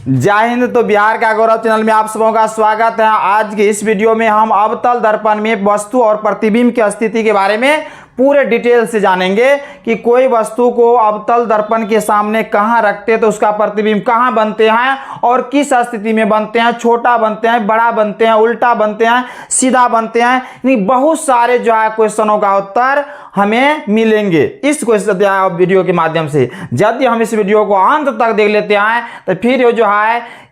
जय हिंद। तो बिहार का गौरव चैनल में आप सबों का स्वागत है। आज के इस वीडियो में हम अवतल दर्पण में वस्तु और प्रतिबिंब की स्थिति के बारे में पूरे डिटेल से जानेंगे कि कोई वस्तु को अवतल दर्पण के सामने कहां रखते हैं तो उसका प्रतिबिंब कहां बनते हैं और किस स्थिति में बनते हैं, छोटा बनते हैं, बड़ा बनते हैं, उल्टा बनते हैं, सीधा बनते हैं। यानी बहुत सारे जो है क्वेश्चनों का उत्तर हमें मिलेंगे इस क्वेश्चन वीडियो के माध्यम से। यदि हम इस वीडियो को अंत तक देख लेते हैं तो फिर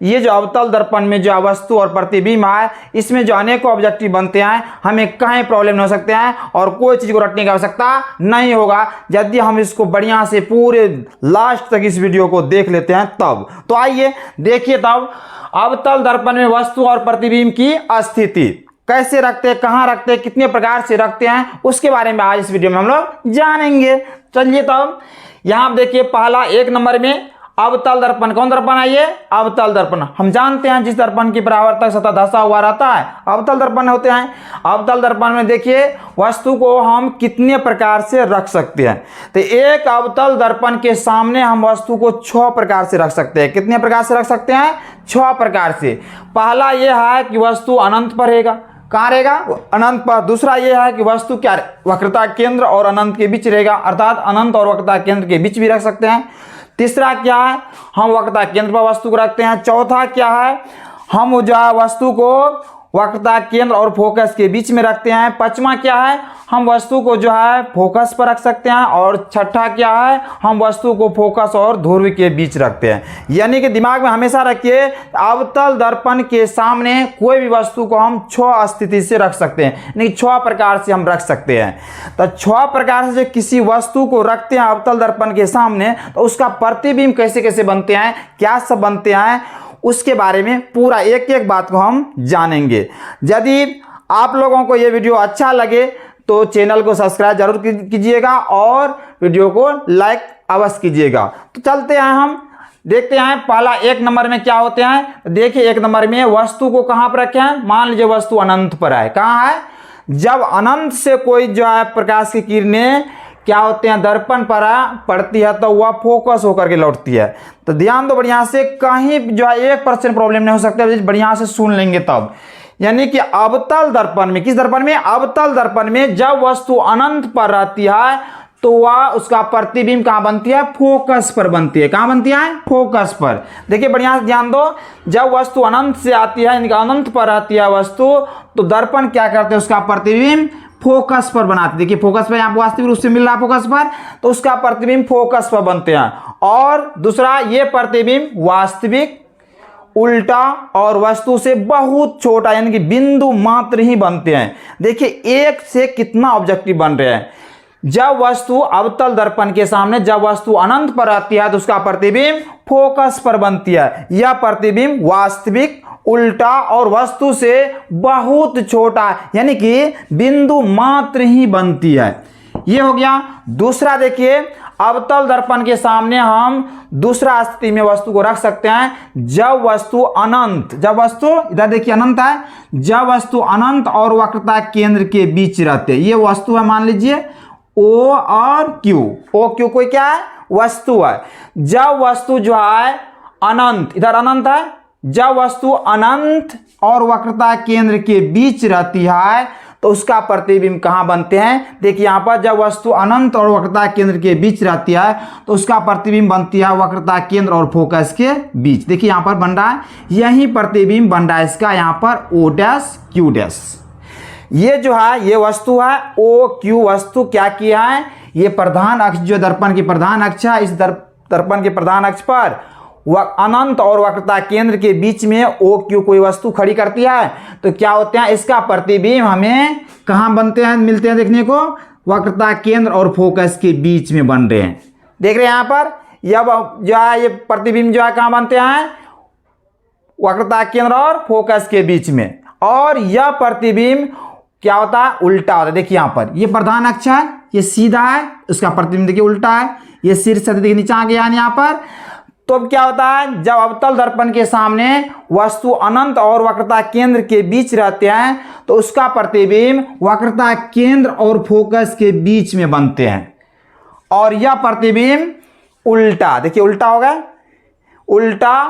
ये जो अवतल दर्पण में जो वस्तु और प्रतिबिंब है इसमें जो अनेकों ऑब्जेक्टिव बनते हैं हमें कहीं प्रॉब्लम नहीं हो सकते हैं और कोई चीज को रटने की आवश्यकता नहीं होगा यदि हम इसको बढ़िया से पूरे लास्ट तक इस वीडियो को देख लेते हैं तब। तो आइए देखिए तब अवतल दर्पण में वस्तु और प्रतिबिंब की स्थिति कैसे रखते हैं, कहां रखते हैं, कितने प्रकार से रखते हैं, उसके बारे में आज इस वीडियो में हम लोग जानेंगे। चलिए तब यहां आप देखिए पहला 1 नंबर में अवतल दर्पण। कौन दर्पण है ये? अवतल दर्पण। हम जानते हैं जिस दर्पण की परावर्तक सतह धंसा हुआ रहता है अवतल दर्पण होते हैं। अवतल दर्पण में देखिए वस्तु को हम कितने प्रकार से रख सकते हैं। तो एक अवतल दर्पण के सामने हम वस्तु को 6 प्रकार से रख सकते हैं। कितने प्रकार से रख सकते हैं? 6 प्रकार से। पहला यह है कि वस्तु अनंत पर रहेगा। कहाँ रहेगा? अनंत पर। दूसरा यह है कि वस्तु क्या वक्रता केंद्र और अनंत के बीच रहेगा, अर्थात अनंत और वक्रता केंद्र के बीच भी रख सकते हैं। तीसरा क्या है? हम वक्रता केंद्र पर वस्तु को रखते हैं। चौथा क्या है? हम जो है वस्तु को वक्रता केंद्र और फोकस के बीच में रखते हैं। पांचवा क्या है? हम वस्तु को जो है फोकस पर रख सकते हैं। और छठा क्या है? हम वस्तु को फोकस और ध्रुव के बीच रखते हैं। यानी कि दिमाग में हमेशा रखिए अवतल दर्पण के सामने कोई भी वस्तु को हम 6 स्थिति से रख सकते हैं, यानी 6 प्रकार से हम रख सकते हैं। तो 6 प्रकार से किसी वस्तु को रखते हैं अवतल दर्पण के सामने तो उसका प्रतिबिंब कैसे कैसे बनते हैं, क्या सब बनते हैं, उसके बारे में पूरा एक एक बात को हम जानेंगे। यदि आप लोगों को यह वीडियो अच्छा लगे तो चैनल को सब्सक्राइब जरूर कीजिएगा और वीडियो को लाइक अवश्य कीजिएगा। तो चलते हैं हम देखते हैं पहला 1 नंबर में क्या होते हैं। देखिए 1 नंबर में वस्तु को कहां पर रखे हैं। मान लीजिए वस्तु अनंत पर है। कहां है? जब अनंत से कोई जो है प्रकाश की किरणें क्या होते हैं दर्पण पर पड़ती है तो वह फोकस होकर के लौटती है। तो ध्यान दो बढ़िया से, कहीं जो है 1% प्रॉब्लम नहीं हो सकता, बढ़िया से सुन लेंगे तब। यानी कि अवतल दर्पण में, किस दर्पण में? अवतल दर्पण में जब वस्तु अनंत पर रहती है तो वह उसका प्रतिबिंब कहां बनती है? फोकस पर बनती है। कहां बनती है? फोकस पर। देखिए बढ़िया से ध्यान दो, जब वस्तु अनंत से आती है यानी कि अनंत पर रहती है वस्तु तो दर्पण क्या करते हैं? उसका प्रतिबिंब फोकस पर बनाते। देखिए फोकस पर यहाँ वास्तविक रूप से मिल रहा है फोकस पर, तो उसका प्रतिबिंब फोकस पर बनते हैं। और दूसरा ये प्रतिबिंब वास्तविक, उल्टा और वस्तु से बहुत छोटा यानी कि बिंदु मात्र ही बनते हैं। देखिए एक से कितना ऑब्जेक्टिव बन रहे हैं। जब वस्तु अवतल दर्पण के सामने जब वस्तु अनंत पर आती है तो उसका प्रतिबिंब फोकस पर बनती है। यह प्रतिबिंब वास्तविक, उल्टा और वस्तु से बहुत छोटा यानी कि बिंदु मात्र ही बनती है। यह हो गया। दूसरा देखिए अवतल दर्पण के सामने हम दूसरा स्थिति में वस्तु को रख सकते हैं जब वस्तु अनंत, जब वस्तु इधर देखिए अनंत है, जब वस्तु अनंत और वक्रता केंद्र के बीच रहते हैं। ये वस्तु है, मान लीजिए O और Q। O Q कोई क्या है? वस्तु है। जब वस्तु जो है अनंत, इधर अनंत है, जब वस्तु अनंत और वक्रता केंद्र के बीच रहती है तो उसका प्रतिबिंब कहां बनते हैं? देखिए यहां पर जब वस्तु अनंत और वक्रता केंद्र के बीच रहती है तो उसका प्रतिबिंब बनती है वक्रता केंद्र और फोकस के बीच। देखिए यहां पर बन रहा है, यही प्रतिबिंब बन रहा है इसका यहां पर O डैश Q डैश। ये जो है ये वस्तु है O Q वस्तु क्या किया है? ये प्रधान अक्ष जो दर्पण की प्रधान अक्ष है, इस दर्पण के प्रधान अक्ष पर अनंत और वक्रता केंद्र के बीच में O Q कोई वस्तु खड़ी करती है तो क्या होते हैं? इसका प्रतिबिंब हमें कहां बनते हैं, मिलते हैं देखने को? वक्रता केंद्र और फोकस के बीच में बन रहे हैं। देख रहे हैं यहां पर यह जो है ये प्रतिबिंब जो है कहां बनते हैं? वक्रता केंद्र और फोकस के बीच में। और यह प्रतिबिंब क्या होता है? उल्टा होता है। देखिए यहां पर ये प्रधान अक्ष है, ये सीधा है, उसका प्रतिबिंब देखिए उल्टा है, ये शीर्ष से देखिए नीचे आ गया यहां पर। तो अब क्या होता है? जब अवतल दर्पण के सामने वस्तु अनंत और वक्रता केंद्र के बीच रहते हैं तो उसका प्रतिबिंब वक्रता केंद्र और फोकस के बीच में बनते हैं। और यह प्रतिबिंब उल्टा, देखिए उल्टा होगा, उल्टा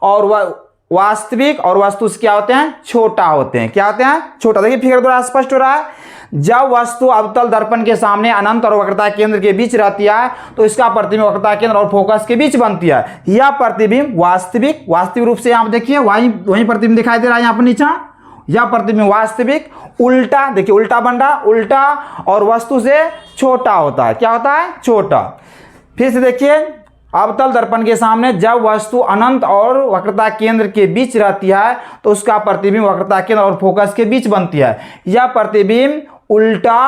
और वास्तविक और वस्तु से क्या होते हैं, छोटा होते हैं। क्या होते हैं, छोटा। देखिए फिगर थोड़ा स्पष्ट हो रहा है। जब वस्तु अवतल दर्पण के सामने अनंत और वक्रता केंद्र के बीच रहती है तो इसका प्रतिबिंब वक्रता केंद्र और फोकस के बीच बनती है। यह प्रतिबिंब वास्तविक रूप से यहाँ देखिए वही प्रतिबिंब दिखाई दे रहा है यहाँ पर नीचे। यह प्रतिबिंब वास्तविक उल्टा, देखिए उल्टा बन रहा, उल्टा और वस्तु से छोटा होता है। क्या होता है, छोटा। फिर से देखिए, अवतल दर्पण के सामने जब वस्तु अनंत और वक्रता केंद्र के बीच रहती है तो उसका प्रतिबिंब वक्रता केंद्र और फोकस के बीच बनती है। यह प्रतिबिंब उल्टा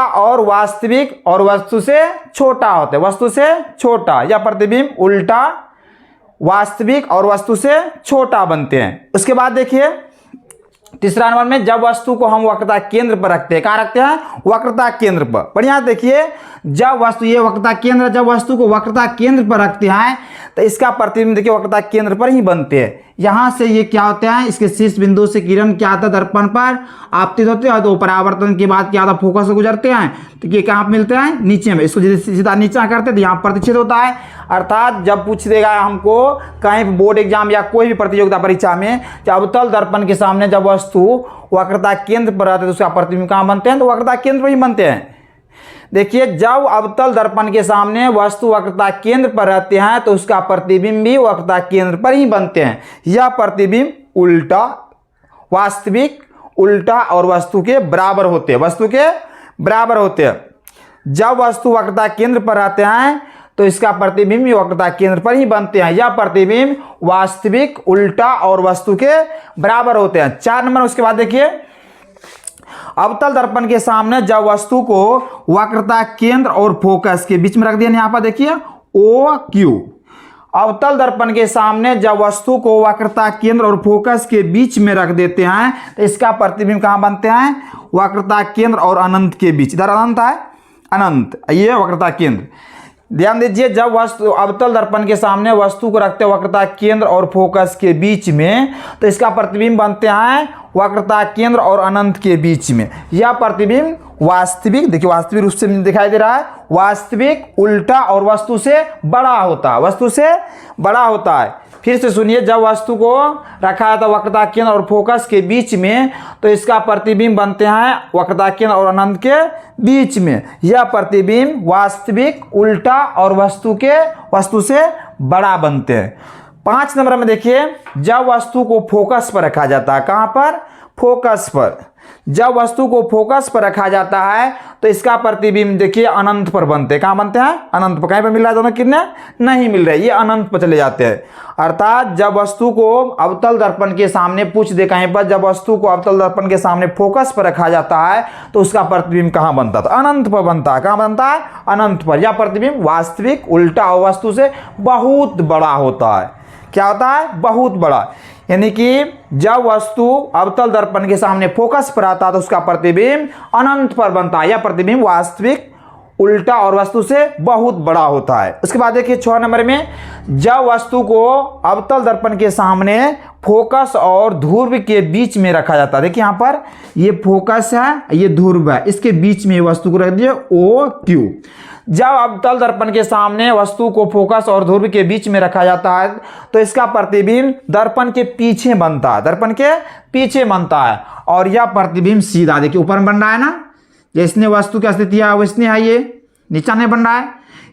और वास्तविक और वस्तु से छोटा होता है, वस्तु से छोटा। यह प्रतिबिंब उल्टा, वास्तविक और वस्तु से छोटा बनते हैं। उसके बाद देखिए तीसरा नंबर में, जब वस्तु को हम वक्रता केंद्र पर रखते हैं, कहाँ रखते हैं, वक्रता केंद्र पर। बढ़िया देखिए, जब वस्तु, ये वक्रता केंद्र, जब वस्तु को वक्रता केंद्र पर रखते हैं तो इसका प्रतिबिंब देखिए वक्रता केंद्र पर ही बनते हैं। यहाँ से ये क्या होते हैं, इसके शीर्ष बिंदु से किरण क्या आता है, दर्पण पर आपतित होते हैं, तो परावर्तन के बाद क्या होता है, फोकस से गुजरते हैं, तो ये कहाँ मिलते हैं, नीचे में। इसको सीधा नीचा करते हैं तो यहाँ प्रतिच्छेद होता है। अर्थात जब पूछ देगा हमको कहीं बोर्ड एग्जाम या कोई भी प्रतियोगिता परीक्षा में, जब अवतल दर्पण के सामने जब वस्तु वक्रता केंद्र पर रहते हैं तो उसका प्रतिबिंब कहाँ बनते हैं, तो वक्रता केंद्र पर ही बनते हैं। देखिए, जब अवतल दर्पण के सामने वस्तु वक्रता केंद्र पर रहते हैं तो उसका प्रतिबिंब भी वक्रता केंद्र पर ही बनते हैं। यह प्रतिबिंब उल्टा, वास्तविक, उल्टा और वस्तु के बराबर होते हैं, वस्तु के बराबर होते हैं। जब वस्तु वक्रता केंद्र पर रहते हैं तो इसका प्रतिबिंब भी वक्रता केंद्र पर ही बनते हैं। यह प्रतिबिंब वास्तविक, उल्टा और वस्तु के बराबर होते हैं। 4 नंबर, उसके बाद देखिए, अवतल दर्पण के सामने जब वस्तु को वक्रता केंद्र और फोकस के बीच में रख दिया, यहाँ पर देखिए OQ। अवतल दर्पण के सामने जब वस्तु को वक्रता केंद्र और फोकस के बीच में रख देते हैं तो इसका प्रतिबिंब कहाँ बनते हैं, वक्रता केंद्र और अनंत के बीच। इधर अनंत है, अनंत, ये वक्रता केंद्र। ध्यान दीजिए, जब वस्तु अवतल दर्पण के सामने वस्तु को रखते हैं वक्रता केंद्र और फोकस के बीच में तो इसका प्रतिबिंब बनते हैं वक्रता केंद्र और अनंत के बीच में। यह प्रतिबिंब वास्तविक, देखिए वास्तविक रूप से दिखाई दे रहा है, वास्तविक, उल्टा और वस्तु से बड़ा होता है, वस्तु से बड़ा होता है। फिर से सुनिए, जब वस्तु को रखा जाता है वक्रता केंद्र और फोकस के बीच में तो इसका प्रतिबिंब बनते हैं वक्रता केंद्र और अनंत के बीच में। यह प्रतिबिंब वास्तविक, उल्टा और वस्तु से बड़ा बनते हैं। 5 नंबर में देखिए, जब वस्तु को फोकस पर रखा जाता है, कहाँ पर, फोकस पर। जब वस्तु को फोकस पर रखा जाता है तो इसका प्रतिबिंब देखिए अनंत पर बनते हैं। कहाँ बनते हैं, अनंत पर। कहीं पर मिल रहा है दोनों, कितने नहीं मिल रहे, ये अनंत पर चले जाते हैं। अर्थात जब वस्तु को अवतल दर्पण के सामने पूछ दे कहीं पर, जब वस्तु को अवतल दर्पण के सामने फोकस पर रखा जाता है तो उसका प्रतिबिंब कहाँ बनता था, अनंत पर बनता है। कहाँ बनता है, अनंत पर। यह प्रतिबिंब वास्तविक, उल्टा और वस्तु से बहुत बड़ा होता है। क्या होता है, बहुत बड़ा। यानी कि जब वस्तु अवतल दर्पण के सामने फोकस पर आता है तो उसका प्रतिबिंब अनंत पर बनता है। यह प्रतिबिंब वास्तविक, उल्टा और वस्तु से बहुत बड़ा होता है। उसके बाद देखिए 6 नंबर में, जब वस्तु को अवतल दर्पण के सामने फोकस और ध्रुव के बीच में रखा जाता है। देखिए यहाँ पर ये फोकस है, ये ध्रुव है, इसके बीच में वस्तु को रख दिए OQ। जब अवतल दर्पण के सामने वस्तु को फोकस और ध्रुव के बीच में रखा जाता है तो इसका प्रतिबिंब दर्पण के पीछे बनता है, दर्पण के पीछे बनता है। और यह प्रतिबिंब सीधा, देखिए ऊपर बन रहा है ना, जिसने वस्तु की स्थिति है वैसने है, ये नीचा नहीं बन रहा है,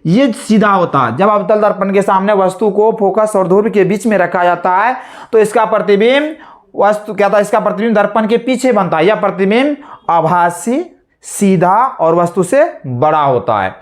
ये सीधा होता है। जब अवतल दर्पण के सामने वस्तु को फोकस और ध्रुव के बीच में रखा जाता है तो इसका प्रतिबिंब वस्तु क्या था, इसका प्रतिबिंब दर्पण के पीछे बनता है। यह प्रतिबिंब आभासी, सीधा और वस्तु से बड़ा होता है।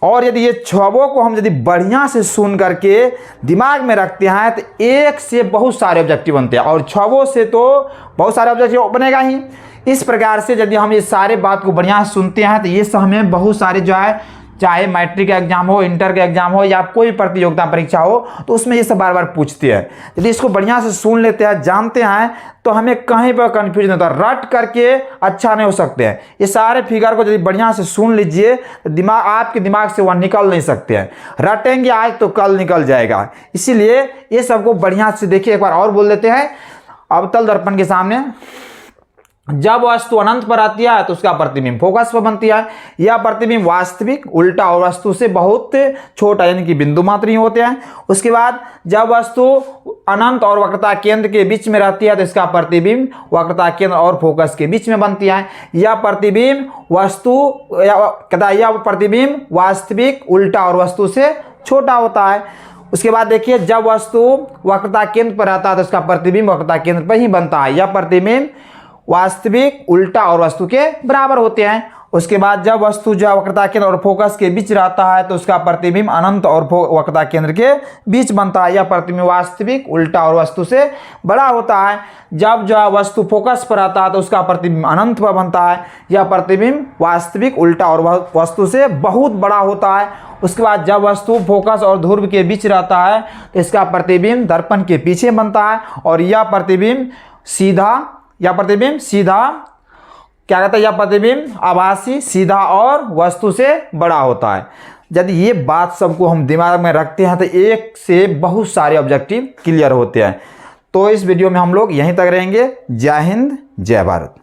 और यदि ये छवों को हम यदि बढ़िया से सुन करके दिमाग में रखते हैं तो एक से बहुत सारे ऑब्जेक्टिव बनते हैं, और छवों से तो बहुत सारे ऑब्जेक्टिव बनेगा ही। इस प्रकार से यदि हम ये सारे बात को बढ़िया से सुनते हैं तो ये सब हमें बहुत सारे जो है, चाहे मैट्रिक का एग्जाम हो, इंटर का एग्जाम हो या कोई प्रतियोगिता परीक्षा हो, तो उसमें ये सब बार बार पूछते हैं। यदि इसको बढ़िया से सुन लेते हैं, जानते हैं, तो हमें कहीं पर कंफ्यूजन होता है, रट करके अच्छा नहीं हो सकते हैं। ये सारे फिगर को यदि बढ़िया से सुन लीजिए तो दिमाग, आपके दिमाग से वह निकल नहीं सकते हैं। रटेंगे आज तो कल निकल जाएगा। इसीलिए ये सबको बढ़िया से देखिए, एक बार और बोल देते हैं। अवतल दर्पण के सामने जब वस्तु अनंत पर आती है तो उसका प्रतिबिंब फोकस पर बनती है। यह प्रतिबिंब वास्तविक, उल्टा और वस्तु से बहुत छोटा यानी कि बिंदु मात्र ही होते हैं। उसके बाद जब वस्तु अनंत और वक्रता केंद्र के बीच में रहती है तो इसका प्रतिबिंब वक्रता केंद्र और फोकस के बीच में बनती है। यह प्रतिबिंब वास्तविक, उल्टा और वस्तु से छोटा होता है। उसके बाद देखिए, जब वस्तु वक्रता केंद्र पर रहता है तो इसका प्रतिबिंब वक्रता केंद्र पर ही बनता है। यह प्रतिबिंब वास्तविक, उल्टा और वस्तु के बराबर होते हैं। उसके बाद जब वस्तु जो वक्रता केंद्र और फोकस के बीच रहता है तो उसका प्रतिबिंब अनंत और वक्रता केंद्र के बीच बनता है। यह प्रतिबिंब वास्तविक, उल्टा और वस्तु से बड़ा होता है। जब जो वस्तु फोकस पर आता है तो उसका प्रतिबिंब अनंत पर बनता है। यह प्रतिबिंब वास्तविक, उल्टा और वस्तु से बहुत बड़ा होता है। उसके बाद जब वस्तु फोकस और ध्रुव के बीच रहता है तो इसका प्रतिबिंब दर्पण के पीछे बनता है। और यह प्रतिबिंब सीधा क्या कहता है, यह प्रतिबिंब आभासी, सीधा और वस्तु से बड़ा होता है। यदि ये बात सबको हम दिमाग में रखते हैं तो एक से बहुत सारे ऑब्जेक्टिव क्लियर होते हैं। तो इस वीडियो में हम लोग यहीं तक रहेंगे। जय हिंद, जय भारत।